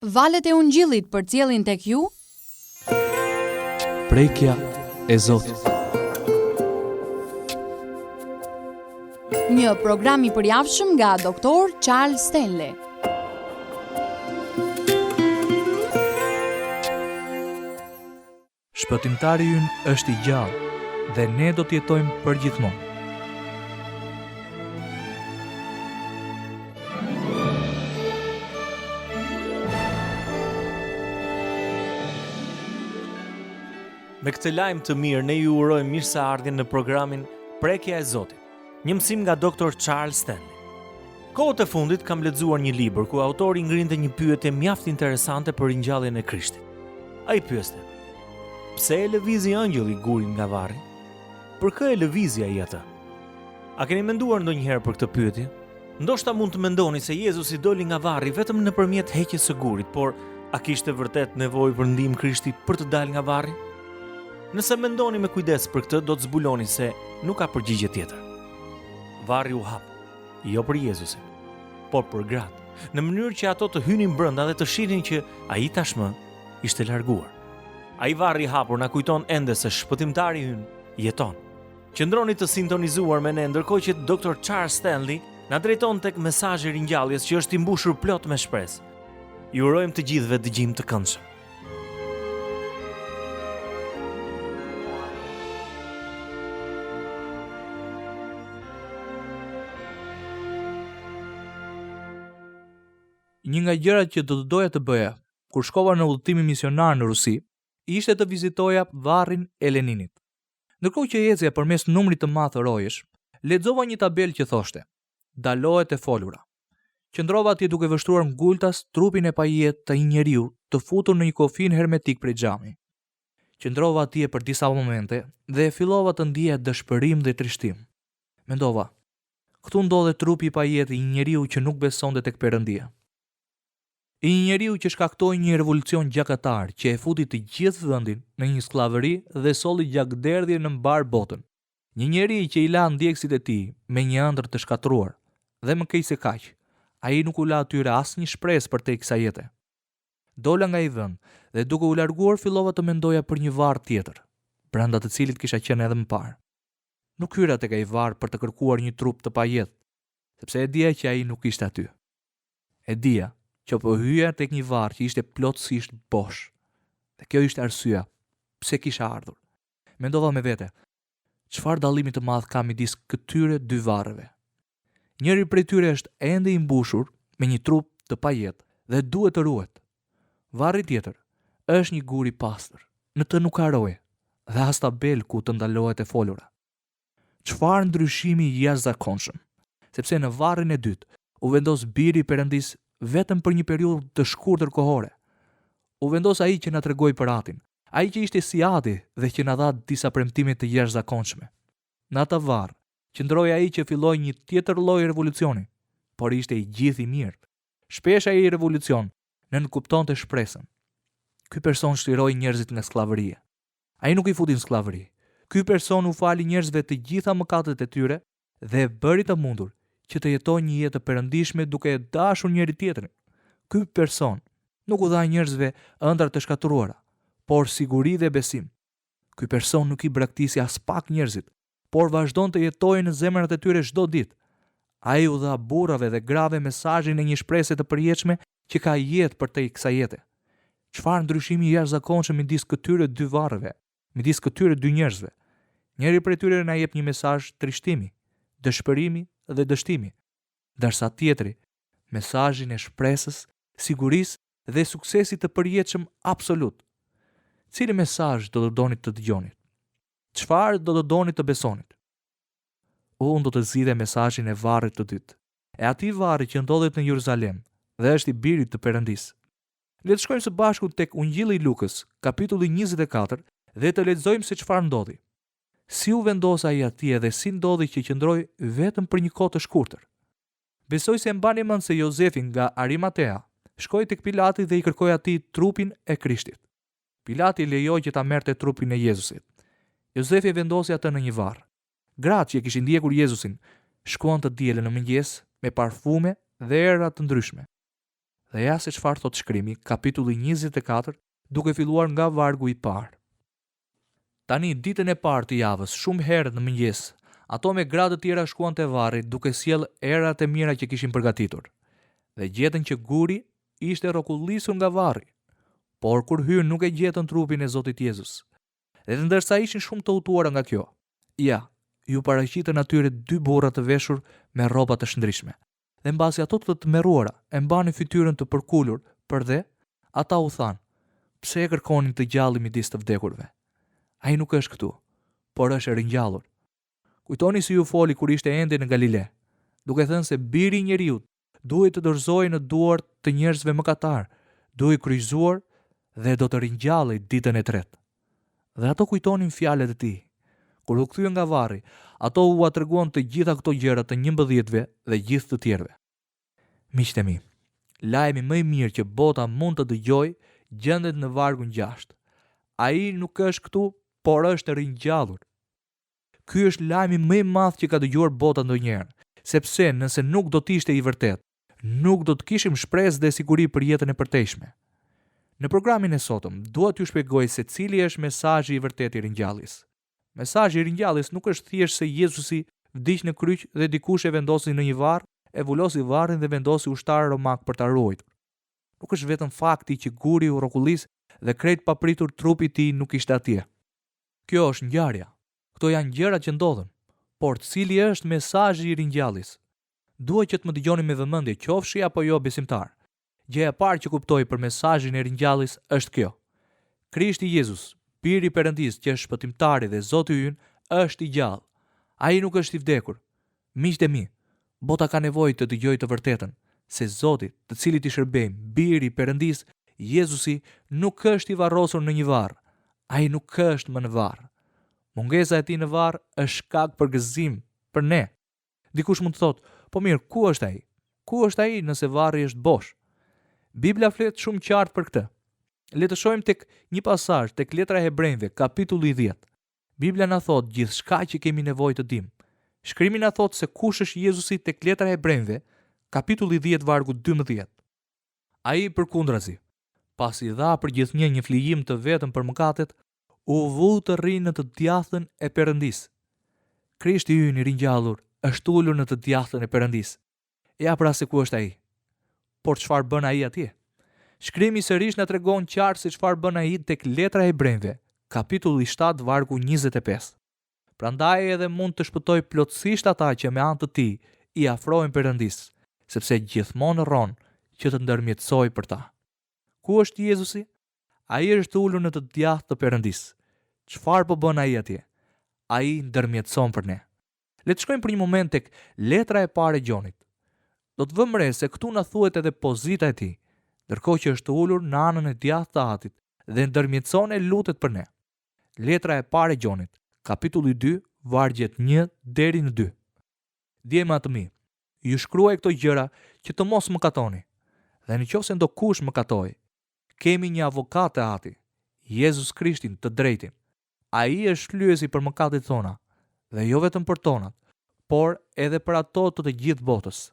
Valët e Ungjillit përcjellin tek ju Prekja e Zotit. Një program i përjavshëm nga Dr. Charles Stanley. Shpëtimtari ynë është i gjallë dhe ne do të jetojmë përgjithmonë. Me këtë lajm të mirë, ne ju urojmë mirëseardhjen në programin Prekja e Zotit, një mësim nga Dr. Charles Stanley. Kohët e fundit kam lexuar një libër ku autori ngrinte një pyetje mjaft interesante për ringjalljen e Krishtit. Ai pyeste: pse e lëvizi ëngjëlli gurin nga varri? Për kë e lëvizi ai atë? A keni menduar ndonjëherë për këtë pyetje? Ndoshta mund të mendoni se Jezusi doli nga varri vetëm nëpërmjet heqjes së gurit, por a kishte vërtet nevojë për ndihmë Krishti për të dalë nga varri? Nëse mendoni me kujdes për këtë, do të zbuloni se nuk ka përgjigje tjetër. Varri u hap, jo për Jezusin, por për gratë, në mënyrë që ato të hynin brenda dhe të shihnin që ai tashmë ishte larguar. Ai varri i hapur na kujton ende se shpëtimtari ynë jeton. Qëndroni të sintonizuar me ne ndërkohë që Dr. Charles Stanley na drejton tek mesazhi i ringjalljes që është i mbushur plot me shpresë. Ju urojmë të gjithëve dëgjim të këndshëm. Një nga gjërat që do të doja të bëja kur shkova në udhëtimin misionar në Rusi, ishte të vizitoja varrin e Leninit. Ndërkohë që ecja përmes numrit të madh të rojësh, lexova një tabelë që thoshte: dalohet e folura. Qëndrova atje duke vështruar ngultas trupin e pajet të një njeriu të futur në një kofin hermetik prej xhami. Qëndrova atje për disa momente dhe fillova të ndjeja dëshpërim dhe trishtim. Mendova: këtu ndodhet trupi i pajet i një njeriu që nuk besonte tek Perëndia. I një njeriu që shkaktoi një revolucion gjakëtar që e futi të gjithë vendin në një skllavëri dhe solli gjakderdhje në mbar botën. Një njeri që i la ndjekësit e tij me një ëndër të shkatruar, dhe më keq se kaq, ai nuk u la atyre asnjë shpresë për te kësaj jete. Dola nga i vend dhe duke u larguar fillova të mendoja për një varr tjetër, brenda të cilit kisha qenë edhe më parë. Nuk hyra tek ai varr për të kërkuar një trup të pajet, sepse e dija që ai nuk ishte aty. E dija që po hyja tek një varr që ishte plotësisht bosh. Dhe kjo ishte arsyeja pse kisha ardhur. Mendova me vete: çfarë dallimi të madh ka midis këtyre dy varreve? Njëri prej tyre është ende i mbushur me një trup të pajet dhe duhet të ruhet. Varri tjetër është një gur i pastër, në të nuk ka roje dhe as tabel ku të ndalohet e folura. Çfarë ndryshimi i jashtëzakonshëm, sepse në varrin e dytë u vendos biri i Perëndis vetëm për një periudhë të shkurtër kohore. U vendos ai që na tregoi për Atin, ai që ishte si Ati dhe që na dha disa premtime të jashtëzakonshme. Në atë varr qëndroi ai që filloi një tjetër lloj revolucioni, por ishte i gjithë i mirë. Shpesh ai i revolucion nënkuptonte shpresën. Ky person shtriroi njerëzit nga skllavëria. Ai nuk i futi në skllavëri. Ky person u fali njerëzve të gjitha mëkatet e tyre dhe e bëri të mundur që të jetojnë një jetë të perëndishme duke e dashur njëri tjetrin. Ky person nuk u dha njerëzve ëndra të shkatruara, por siguri dhe besim. Ky person nuk i braktisi as pak njerëzit, por vazhdon të jetojë në zemrat e tyre çdo ditë. Ai u dha burrave dhe grave mesazhin e një shprese të përjetshme që ka jetë për te kësaj jete. Çfarë ndryshimi i jashtëzakonshëm midis këtyre dy varreve, midis këtyre dy njerëzve? Njëri prej tyre na jep një mesazh trishtimi, dëshpërimi dhe dështimi, ndërsa tjetri mesazhin e shpresës, sigurisë dhe suksesit të përjetshëm absolut. Cili mesazh do të donit të dëgjonit? Çfarë do të donit të besonit? Unë do të zgjidhe mesazhin e varrit të dytë, e atij varri që ndodhet në Jeruzalem dhe është i birit të Perëndisë. Le të shkojmë së bashku tek Ungjilli i Lukës, kapitulli 24, dhe të lexojmë se çfarë ndodhi. Si u vendos ai atje dhe si ndodhi që qëndroi vetëm për një kohë të shkurtër. Besoj se mbani mend se Jozefi nga Arimatea shkoi tek Pilati dhe i kërkoi atij trupin e Krishtit. Pilati lejoi që ta merrte trupin e Jezusit. Jozefi vendosi atë në një varr. Gratë që kishin ndjekur Jezusin shkuan të dielën në mëngjes me parfume dhe erëra të ndryshme. Dhe ja se çfarë thot shkrimi, kapitulli 24, duke filluar nga vargu i parë. Tani ditën e parë të javës, shumë herët në mëngjes, ato me gra të tjera shkuan te varri duke sjell erat e mira që kishin përgatitur. Dhe gjetën që guri ishte rrokullisur nga varri. Por kur hyrën nuk e gjetën trupin e Zotit Jezus. Dhe ndërsa ishin shumë të hutuara nga kjo, ja, ju paraqitën atyre 2 burra të veshur me rroba të shndrishme. Dhe mbasi ato të tmerruara e mbanin fytyrën të përkulur për dhe, ata u thanë: "Pse e kërkonin të gjallin midis të vdekurve? Ai nuk është këtu, por është ringjallur." Kujtoni si ju foli kur ishte ende në Galile, duke thënë se Biri i Njeriut duhet të dorëzohej në duart të njerëzve mëkatar, duhet kryqëzuar dhe do të ringjallej ditën e tretë. Dhe ato kujtonin fjalët e tij. Kur u kthye nga varri, ato u treguan të gjitha këto gjëra të 11-ve dhe gjithë të tjerëve. Miqtë e mi, lajmi më i mirë që bota mund të dëgjojë gjendet në vargun 6. Ai nuk është këtu, por është ringjallur. Ky është lajmi më i madh që ka dëgjuar bota ndonjëherë, sepse nëse nuk do të ishte i vërtetë, nuk do të kishim shpresë dhe siguri për jetën e përtejshme. Në programin e sotëm, dua t'ju shpjegoj se cili është mesazhi i vërtetë i ringjalljes. Mesazhi i ringjalljes nuk është thjesht se Jezusi vdiq në kryq dhe dikush e vendosi në një varr, e vulosi varrin dhe vendosi ushtar romak për ta ruajtur. Nuk është vetëm fakti që guri u rrokullis dhe krejt papritur trupi i tij nuk ishte atje. Kjo është ngjarja. Këto janë gjërat që ndodhen. Por cili është mesazhi i ringjalljes? Dua që të më dëgjoni me vëmendje, qofshi apo jo besimtar. Gjëja e parë që kuptoj për mesazhin e ringjalljes është kjo: Krishti Jezus, Biri i Perëndisë që është shpëtimtari dhe Zoti ynë, është i gjallë. Ai nuk është i vdekur. Miqtë e mi, bota ka nevojë të dëgjojë të vërtetën, se Zoti, të cilit i shërbejmë, Biri i Perëndisë, Jezusi, nuk është i varrosur në një varr. Ai nuk është më në varr. Mungesa e tij në varr është shkak për gëzim për ne. Dikush mund të thotë: "Po mirë, ku është ai? Ku është ai nëse varri është bosh?" Bibla flet shumë qartë për këtë. Le të shohim tek një pasazh tek letra e Hebrejve, kapitulli 10. Bibla na thot gjithçka që kemi nevojë të dimë. Shkrimi na thot se kush është Jezusi tek letra e Hebrejve, kapitulli 10 vargu 12. Ai përkundrazi, pasi dha për gjithnjë një flijim të vetëm për mëkatet, u vu të rrinë në të djathtën e Perëndisë. Krishti ynë i ringjallur është ulur në të djathtën e Perëndisë. Ja pra se ku është ai. Por çfarë bën ai atje? Shkrimi sërish na tregon qartë se çfarë bën ai tek letra e Hebrejve, kapitulli 7 vargu 25. Prandaj edhe mund të shpëtoj plotësisht ata që me anë të tij i afrohen Perëndisë, sepse gjithmonë rron që të ndërmjetësoj për ta. Ku është Jezusi? Ai është ulur në të djathtë të Perëndisë. Çfarë po bën ai atje? Ai ndërmjetëson për ne. Le të shkojmë për një moment tek letra e parë e Gjonit. Do të vëmë re se këtu na thuhet edhe pozita e tij, ndërkohë që është ulur në anën e djathtë të Atit dhe ndërmjetëson e lutet për ne. Letra e parë e Gjonit, kapitulli 2, vargjet 1 deri në 2. Djema të mi, ju shkruaj këto gjëra që të mos mëkatoni. Dhe nëse ndokush mëkatoi, kemi një avokat te Ati, Jezus Krishtin të drejtin. Ai është shlyesi për mëkatet tona, dhe jo vetëm për tonat, por edhe për ato të gjithë botës.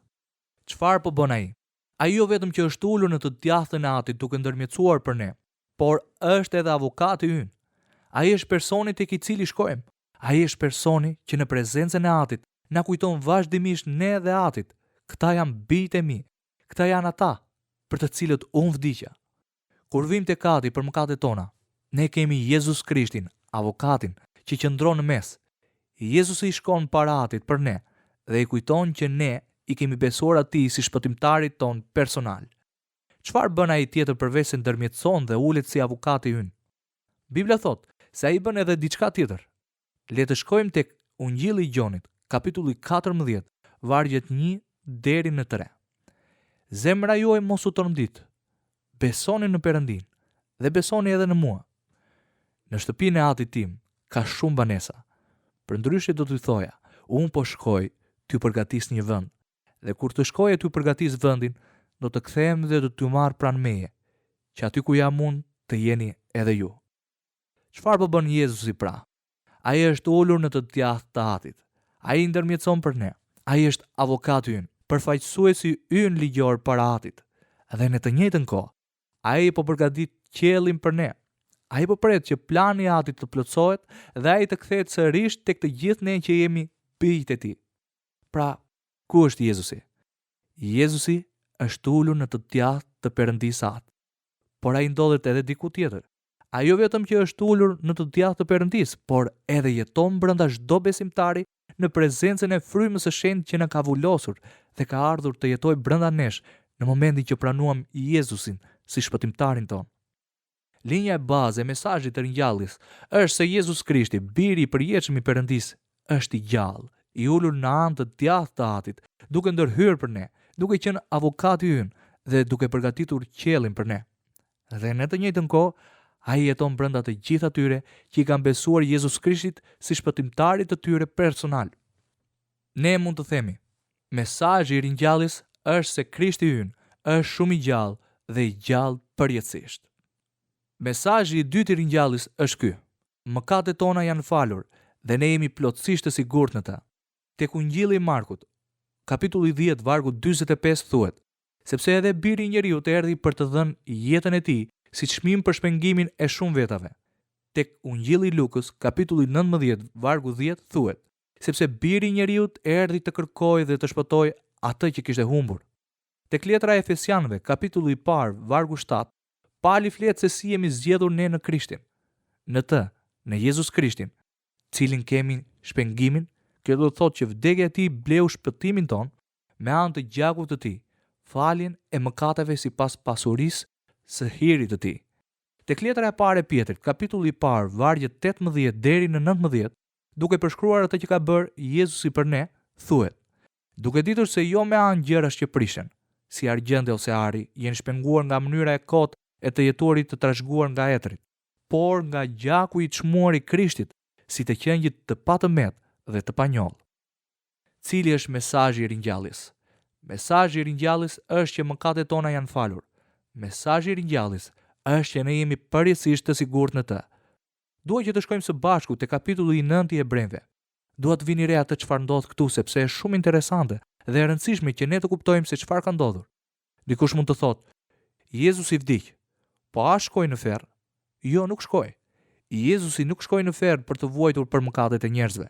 Çfarë po bën ai? Ai jo vetëm që është ulur në të djathtën e Atit duke ndërmjetësuar për ne, por është edhe avokati ynë. Ai është personi tek i cili shkojmë. Ai është personi që në prezencën e Atit na kujton vazhdimisht ne dhe Atit. Këta janë bijtë e mi. Këta janë ata për të cilët unë vdiqja. Kur vim tek Ati për mëkatet tona, ne kemi Jezus Krishtin, avokatin, që qëndron në mes. Jezusi shkon para Atit për ne dhe i kujton që ne i kemi besuar atij si shpëtimtarit ton personal. Çfarë bën ai tjetër përveç se ndërmjetëson dhe ulet si avokati ynë? Bibla thot se ai bën edhe diçka tjetër. Le të shkojmë tek Ungjilli i Gjonit, kapitulli 14, vargjet 1 deri në 3. Zemra juaj mos u tërmdit. Besoni në Perëndin dhe besoni edhe në mua. Në shtëpinë e Atit tim ka shumë banesa. Përndryshe do t'ju thoja, unë po shkoj t'ju përgatis një vend, dhe kur të shkoj e t'ju përgatis vendin, do të kthehem dhe do t'ju marr pranë meje, që aty ku jam unë të jeni edhe ju. Çfarë po bën Jezusi pra? Ai është ulur në të djathtë të Atit. Ai ndërmjetëson për ne. Ai është avokati ynë, përfaqësuesi ynë ligjor para Atit. Dhe në të njëjtën kohë, ai po përgatit qiellin për ne. Ai po pret që plani i Atit të plotësohet dhe ai të kthehet sërish tek të gjithë ne që jemi bijtë e tij. Pra, ku është Jezusi? Jezusi është ulur në të djathtë të Perëndisë Atë. Por ai ndodhet edhe diku tjetër. Ai jo vetëm që është ulur në të djathtë të Perëndisë, por edhe jeton brenda çdo besimtari në prezencën e frymës së shenjtë që na ka vulosur dhe ka ardhur të jetojë brenda nesh në momentin që pranuam Jezusin si shpëtimtarin ton. Linja e bazë e mesazhit të ringjalljes është se Jezus Krishti, biri i përjetshëm i Perëndisë, është i gjallë, i ulur në anë të djathtë të Atit, duke ndërhyrë për ne, duke qenë avokati ynë dhe duke përgatitur qiellin për ne. Dhe në të njëjtën kohë, ai jeton brenda të gjithë atyre që i kanë besuar Jezus Krishtit si shpëtimtarit të tyre personal. Ne mund të themi, mesazhi i ringjalljes është se Krishti ynë është shumë i gjallë dhe i gjallë përjetësisht. Mesazhi i dytë i ringjalljes është ky: mëkatet tona janë falur dhe ne jemi plotësisht të sigurt në ta. Tek Ungjilli i Markut, kapitulli 10, vargu 45 thuhet: sepse edhe biri i njeriut erdhi për të dhënë jetën e tij si çmim për shpengimin e shumë vetave. Tek Ungjilli i Lukës, kapitulli 19, vargu 10 thuhet: sepse biri i njeriut erdhi të kërkojë dhe të shpëtojë atë që kishte humbur. Tek letra e Efesianëve, kapitulli i parë, vargu 7, Pali flet se si jemi zgjedhur ne në Krishtin. Në të, në Jezus Krishtin, cilin kemi shpengimin, kjo do të thotë që vdekja e tij bleu shpëtimin ton me anë të gjakut të tij, faljen e mëkateve sipas pasurisë së hirit të tij. Tek letra e parë e Pjetrit, kapitulli i parë, vargjet 18 deri në 19, duke përshkruar atë që ka bërë Jezusi për ne, thuhet: duke ditur se jo me anë gjërash që prishen, si argjendi ose ari, jenë shpenguar nga mënyra e kotë e të jetuarit të trashëguar nga etrit, por nga gjaku i çmuar i Krishtit, si të qenjit të patëmet dhe të panjoll. Cili është mesazhi i ringjalljes? Mesazhi i ringjalljes është që mëkatet tona janë falur. Mesazhi i ringjalljes është që ne jemi përjetësisht të sigurt në të. Dua që të shkojmë së bashku te kapitulli 9 i Hebrejve. Dua të vini re atë çfarë ndodh këtu, sepse është shumë interesante dhe e rëndësishme që ne të kuptojmë se çfarë ka ndodhur. Dikush mund të thotë: Jezusi vdiq, po a shkoi në ferr? Jo, nuk shkoi. Jezusi nuk shkoi në ferr për të vuajtur për mëkatet e njerëzve.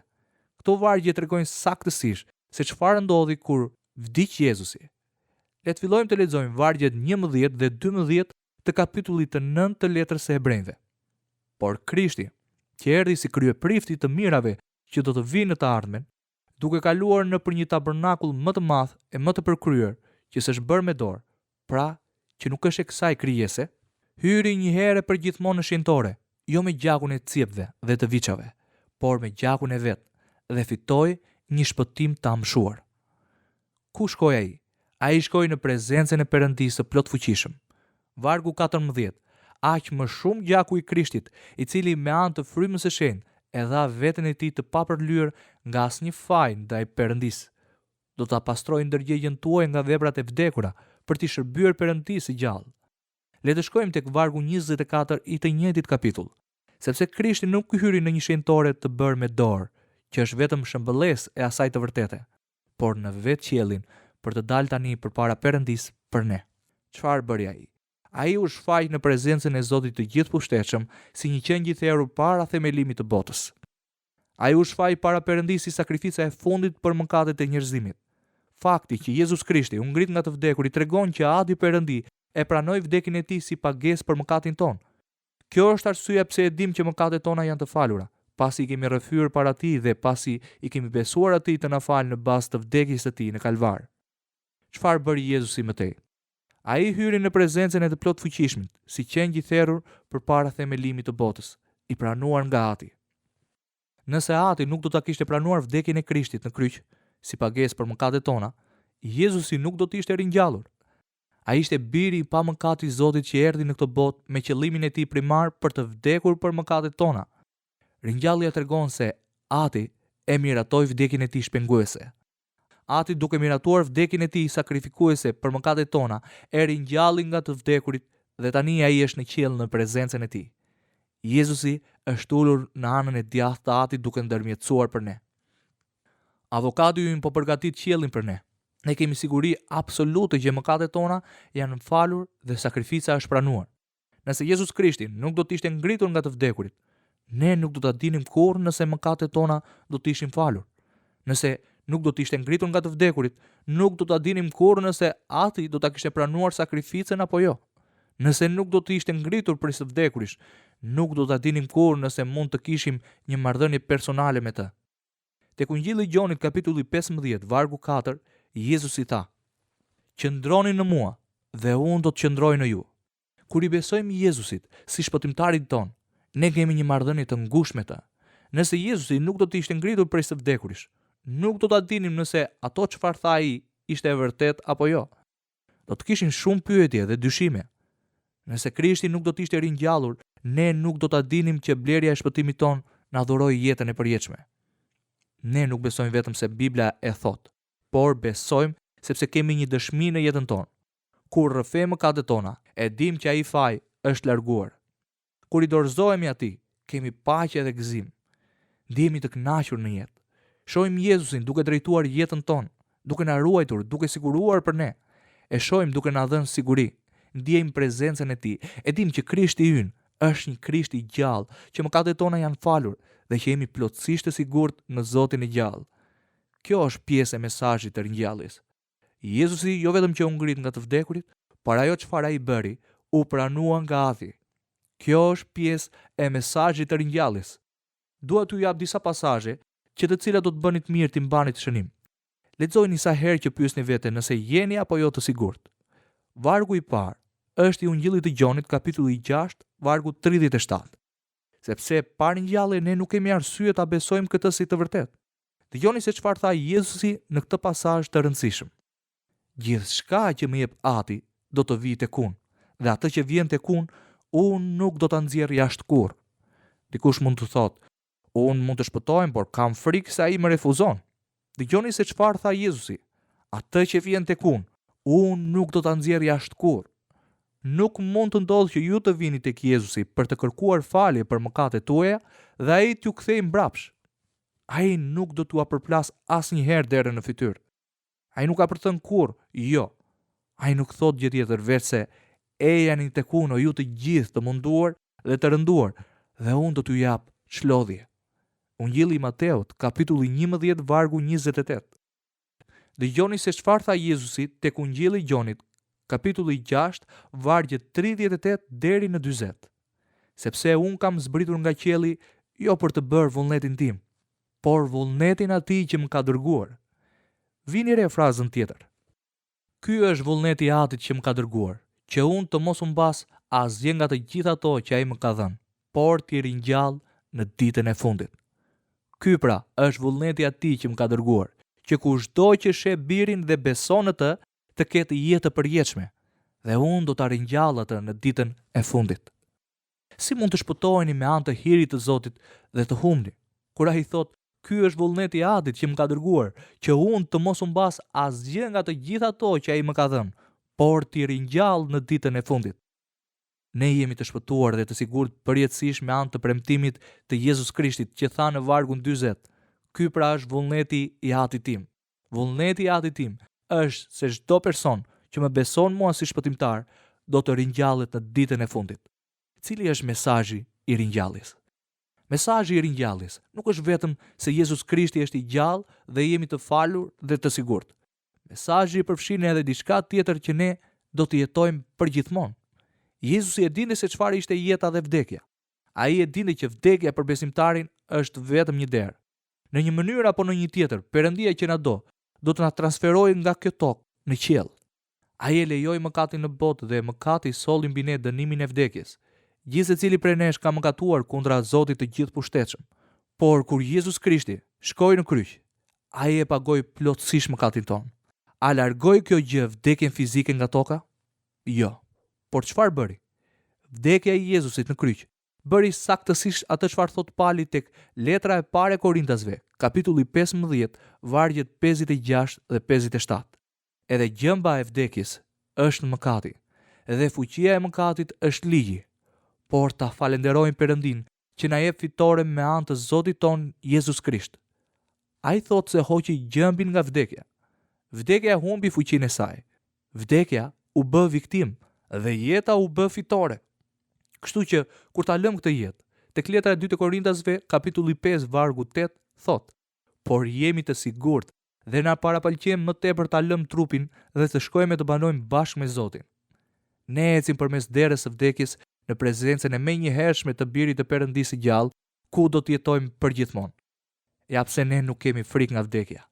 Këto vargje tregojnë saktësisht se çfarë ndodhi kur vdiq Jezusi. Le të fillojmë të lexojmë vargjet 11 dhe 12 të kapitullit të 9 të letrës së Hebrejve. Por Krishti, që erdhi si kryeprifti të mirave që do të vinë në të ardhmen, duke kaluar nëpër një tabernakull më të madh e më të përkryer, që s'është bërë me dorë, pra që nuk është e kësaj krijese, hyri një herë për gjithmonë në shenjtore, jo me gjakun e cepëve dhe të viçave, por me gjakun e vet, dhe fitoi një shpëtim të amshuar. Ku shkoi ai? Ai shkoi në prezencën e Perëndisë së plotfuqishëm. Vargu 14. Aq më shumë gjaku i Krishtit, i cili me anë të frymës së shenjtë e dha veten e tij të papërlyer nga asnjë faj ndaj Perëndisë, do ta pastrojë ndërgjegjen tuaj nga veprat e vdekura për t'i shërbyer Perëndisë së gjallë. Le të shkojmë tek vargu 24 i të njëjtit kapitull. Sepse Krishti nuk hyri në një shenjtore të bërë me dorë, që është vetëm shëmbëlesë e asaj të vërtete, por në vetë qiellin për të dalë tani përpara Perëndisë për ne. Çfarë bëri ai? Ai u shfaq në prezencën e Zotit të Gjithëpushtetshëm si një qen gjithëerur para themelimit të botës. Ai u shfaq para Perëndisë si sakrifica e fundit për mëkatet e njerëzimit. Fakti që Jezus Krishti u ngrit nga të vdekurit tregon që Adi Perëndi e pranoi vdekjen e tij si pagesë për mëkatin ton. Kjo është arsyeja pse e dim që mëkatet tona janë të falura, pasi i kemi rrëfyer para tij dhe pasi i kemi besuar atij të na falë në bazë të vdekjes së tij në kalvar. Çfarë bëri Jezusi mëtej? Ai hyri në prezencën e të plotfuqishmit, si qen gjithëerrur përpara themelimit të botës, i pranuar nga Ati. Nëse Ati nuk do ta kishte pranuar vdekjen e Krishtit në kryq, si pagesë për mëkatet tona, Jezusi nuk do të ishte ringjallur. Ai ishte biri i pamëkat i Zotit që erdhi në këtë botë me qëllimin e tij primar për të vdekur për mëkatet tona. Ringjallja tregon se Ati e miratoi vdekjen e tij shpenguese. Ati duke miratuar vdekjen e tij sakrifikuese për mëkatet tona, e ringjalli nga të vdekurit dhe tani ai është në qiell në prezencën e tij. Jezusi është ulur në anën e djathtë të Atit duke ndërmjetësuar për ne. Avokati ynë po përgatit qiellin për ne. Ne kemi siguri absolute që mëkatet tona janë falur dhe sakrifica është pranuar. Nëse Jezus Krishti nuk do të ishte ngritur nga të vdekurit, ne nuk do ta dinim kurrë nëse mëkatet tona do të ishin falur. Nëse nuk do të ishte ngritur nga të vdekurit, nuk do ta dinim kurrë nëse Ati do ta kishte pranuar sakrificën apo jo. Nëse nuk do të ishte ngritur prej së vdekurish, nuk do ta dinim kurrë nëse mund të kishim një marrëdhënie personale me të. Tek Ungjilli i Gjonit kapitulli 15 vargu 4, Jezusi tha: "Qëndroni në mua dhe unë do të qëndroj në ju." Kur i besojmë Jezusit si shpëtimtarit ton, ne kemi një marrëdhënie të ngushtë me të. Nëse Jezusi nuk do të ishte ngritur prej së vdekurish, nuk do ta dinim nëse ato çfarë tha ai ishte e vërtet apo jo. Do të kishin shumë pyetje dhe dyshime. Nëse Krishti nuk do të ishte ringjallur, ne nuk do ta dinim që blerja e shpëtimit ton na dhuroi jetën e përjetshme. Ne nuk besojmë vetëm se Bibla e thot, por besojmë sepse kemi një dëshmi në jetën tonë. Kur rrëfejmë mëkatet tona, e dim që ai faj është larguar. Kur i dorëzohemi atij, kemi paqe dhe gëzim. Ndihemi të kënaqur në jetë. Shohim Jezusin duke drejtuar jetën tonë, duke na ruajtur, duke siguruar për ne. E shohim duke na dhënë siguri. Ndjejmë prezencën e tij. E dim që Krishti ynë është një Krisht i gjallë, që mëkatet tona janë falur dhe që jemi plotësisht të sigurt në Zotin e gjallë. Kjo është pjesë e mesazhit të ringjalljes. Jezusi jo vetëm që u ngrit nga të vdekurit, por ajo çfarë ai bëri, u pranua nga Ati. Kjo është pjesë e mesazhit të ringjalljes. Dua t'ju jap disa pasazhe që të cilat do të bëni të mirë të mbani të shënim. Lexojini sa herë që pyesni veten nëse jeni apo jo të sigurt. Vargu i parë është i Ungjillit të Gjonit kapitulli 6, vargu 37. Sepse pa ringjallje ne nuk kemi arsye ta besojmë këtë si të vërtetë. Dëgjoni se çfarë tha Jezusi në këtë pasazh të rëndësishëm. Gjithçka që më jep Ati do të vijë tek unë, dhe atë që vjen tek unë, unë nuk do ta nxjerr jashtë kurrë. Dikush mund të thotë, unë mund të shpëtohem, por kam frikë se ai më refuzon. Dëgjoni se çfarë tha Jezusi. Atë që vjen tek unë nuk do ta nxjerr jashtë kurrë. Nuk mund të ndodhë që ju të vini tek Jezusi për të kërkuar falje për mëkatet tuaja dhe ai t'ju kthejë mbrapsht. Ai nuk do t'ua përplas asnjëherë derën në fytyrë. Ai nuk ka për të thënë kurrë jo. Ai nuk thot gjë tjetër veç se ejani tek unë o ju të gjithë të munduar dhe të rënduar, dhe unë do t'ju jap çlodhje. Ungjilli i Mateut, kapitulli 11, vargu 28. Dëgjoni se çfarë tha Jezusi tek Ungjilli i Gjonit, kapitulli 6, vargjet 38 deri në 40. Sepse unë kam zbritur nga qielli jo për të bërë vullnetin tim, por vullnetin atij që më ka dërguar. Vini re frazën tjetër. Ky është vullneti i Atit që më ka dërguar, që unë të mos u mbas asgjë nga të gjitha ato që ai më ka dhënë, por të ringjall në ditën e fundit. Ky pra është vullneti i Atij që më ka dërguar, që kushdo që sheh Birin dhe beson në të ketë jetë të përjetshme, dhe unë do ta ringjall atë në ditën e fundit. Si mund të shpëtoheni me anë të hirit të Zotit dhe të humni? Kur ai thotë, ky është vullneti i Atit që më ka dërguar, që unë të mos u mbas asgjë nga të gjitha ato që ai më ka dhënë, por t'i ringjall në ditën e fundit. Ne jemi të shpëtuar dhe të sigurt përjetësisht me anë të premtimit të Jezus Krishtit që tha në vargun 40. Ky pra është vullneti i Atit tim. Vullneti i Atit tim është se çdo person që më beson mua si shpëtimtar do të ringjallet në ditën e fundit. Cili është mesazhi i ringjalljes? Mesazhi i ringjalljes nuk është vetëm se Jezus Krishti është i gjallë dhe jemi të falur dhe të sigurt. Mesazhi përfshin edhe diçka tjetër që ne do të jetojmë përgjithmonë. Jezusi e dinte se çfarë ishte jeta dhe vdekja. Ai e dinte që vdekja për besimtarin është vetëm një derë. Në një mënyrë apo në një tjetër, Perëndia që na do të na transferojë nga kjo tokë në qiell. Ai e lejoi mëkatin në botë dhe mëkati solli mbi ne dënimin e vdekjes. Gjithë secili prej nesh ka mëkatuar kundra Zotit të gjithëpushtetshëm. Por kur Jezus Krishti shkoi në kryq, ai e pagoi plotësisht mëkatin tonë. A largoi kjo gjë vdekjen fizike nga toka? Jo. Por çfarë bëri? Vdekja e Jezusit në kryq bëri saktësisht atë çfarë thot Pali tek letra e parë e Korintasve, kapitulli 15, vargjet 56 dhe 57. Edhe gjëmba e vdekjes është mëkati, dhe fuqia e mëkatit është ligji. Por ta falenderojmë Perëndin që na jep fitore me anë të Zotit ton Jezus Krisht. Ai thot se hoqi gjëmbin nga vdekja. Vdekja humbi fuqinë e saj. Vdekja u bë viktim dhe jeta u bë fitore. Kështu që kur ta lëm këtë jetë, tek letra e 2 të Korintasve, kapitulli 5 vargu 8 thot: "Por jemi të sigurt dhe na parapaqem më tepër ta lëm trupin dhe të shkojmë të banojmë bashkë me Zotin." Ne ecim përmes derës së vdekjes në prezencën e menjëhershme të Birit të Perëndisë së gjallë, ku do të jetojmë përgjithmonë. Ja pse ne nuk kemi frikë nga vdekja.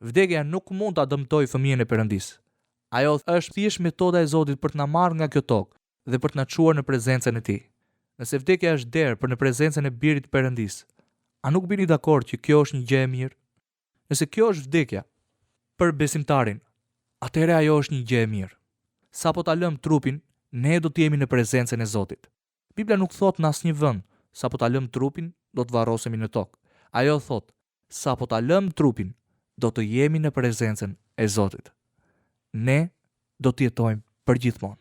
Vdekja nuk mund ta dëmtojë fëmijën e Perëndisë. Ajo është thjesht metoda e Zotit për të na marrë nga kjo tokë dhe për të na çuar në prezencën e Tij. Nëse vdekja është derë për në prezencën e Birit të Perëndisë, a nuk bini dakord që kjo është një gjë e mirë? Nëse kjo është vdekja për besimtarin, atëherë ajo është një gjë e mirë. Sa po ta lëm trupin, ne do të jemi në prezencën e Zotit. Bibla nuk thot në asnjë vend, sa po ta lëm trupin, do të varrosemi në tokë. Ajo thot, sa po ta lëm trupin, do të jemi në prezencën e Zotit. Ne do të jetojmë përgjithmonë.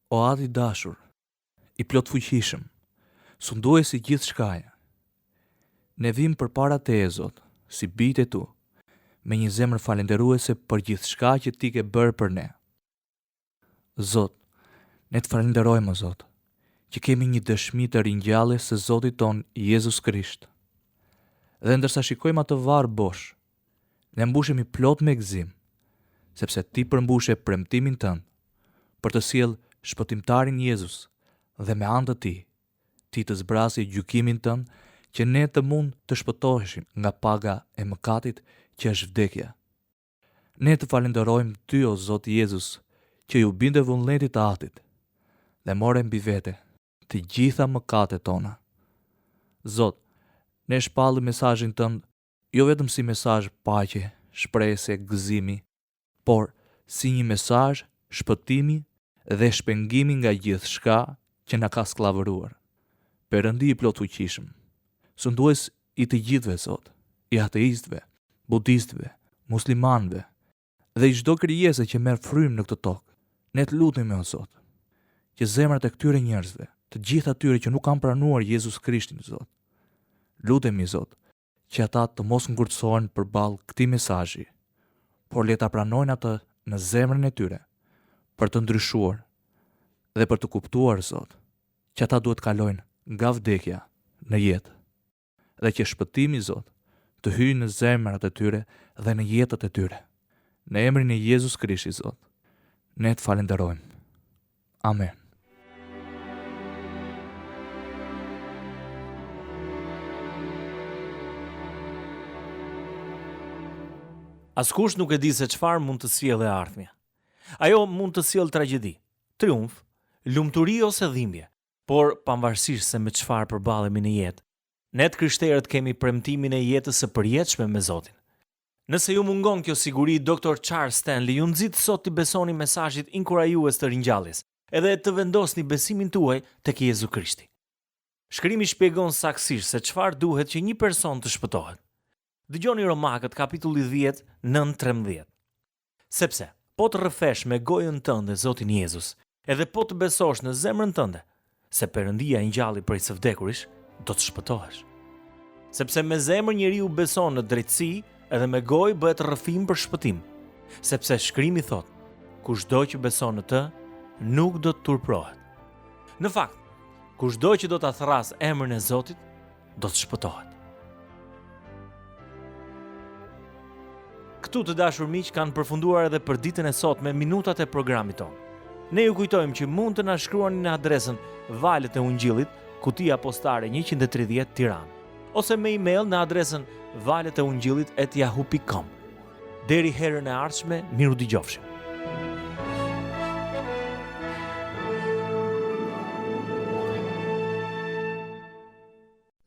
O Ati dashur, i plot fuqishëm, sunduesi gjithë shkaja, ne vim përpara Teje, Zot, si bijtë e Tu, me një zemër falenderuese për gjithë shka që Ti ke bërë për ne. Zot, ne të falenderojmë, Zot, që kemi një dëshmi të ringjalljes së Zotit ton Jezus Krisht. Dhe ndërsa shikojmë atë varr bosh, ne mbushemi plot me gëzim, sepse Ti përmbushe premtimin tënd për të sjellë shpëtimtarin Jezus dhe me anë të Tij, Ti të zbrasi gjykimin tënd që ne të mund të shpëtoheshim nga paga e mëkatit që është vdekja. Ne të falenderojmë Ty, o Zot Jezus, që ju binde vullnetit të Atit dhe more mbi vete të gjitha mëkatet tona. Zot, ne shpallim mesazhin tënd jo vetëm si mesazh paqe, shpresë, gëzimi, por si një mesazh shpëtimi dhe shpengimi nga gjithçka që na ka skllavëruar. Perëndi i plot fuqishëm, sundues i të gjithëve, Zot, i ateistëve, budistëve, muslimanëve dhe i çdo krijese që merr frymë në këtë tokë, ne të lutemi, o Zot, që zemrat e këtyre njerëzve, të gjithë atyre që nuk kanë pranuar Jezus Krishtin, Zot, lutemi, Zot, që ata të mos ngurtësohen përballë këtij mesazhi, por le ta pranojnë atë në zemrën e tyre, për të ndryshuar dhe për të kuptuar, Zot, që ata duhet kalojnë nga vdekja në jetë, dhe që shpëtimi, Zot, të hyjë në zemrat e tyre dhe në jetët e tyre. Në emrin e Jezus Krishtit, Zot, ne të falenderojmë. Amen. Askush nuk e di se çfarë mund të sjellë e ardhmja. Ajo mund të sjellë tragjedi, triumf, lumturi ose dhimbje, por pavarësisht se me çfarë përballemi në jetë, ne të krishterët kemi premtimin e jetës së përjetshme me Zotin. Nëse ju mungon kjo siguri, Dr. Charles Stanley ju nxit sot të besoni mesazhit inkurajues të ringjalljes, edhe të vendosni besimin tuaj tek Jezu Krishti. Shkrimi shpjegon saktësisht se çfarë duhet që një person të shpëtohet. Dëgjoni Romakët kapitulli 10, 9-13. Sepse po të rrëfesh me gojën tënde Zotin Jezus, edhe po të besosh në zemrën tënde se Perëndia i ngjalli prej së vdekurish, do të shpëtohesh. Sepse me zemër njeriu beson në drejtësi, edhe me gojë bëhet rrëfim për shpëtim. Sepse shkrimi thot, kushdo që beson në të, nuk do të turprohet. Në fakt, kushdo që do ta thrasë emrin e Zotit, do të shpëtohet. Këtu të dashur miq kanë përfunduar edhe për ditën e sot me minutat e programit tonë. Ne ju kujtojmë që mund të na shkruani në adresën Valët e Ungjillit, kutia postare 130 Tiranë, ose me email në adresën valeteungjillit@yahoo.com. Deri herën e ardhshme, miru dëgjofshim.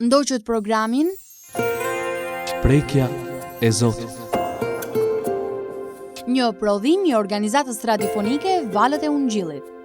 Ndoqët programin Prekja e Zotit. një prodhim i organizatës radiofonike Valët e Ungjillit.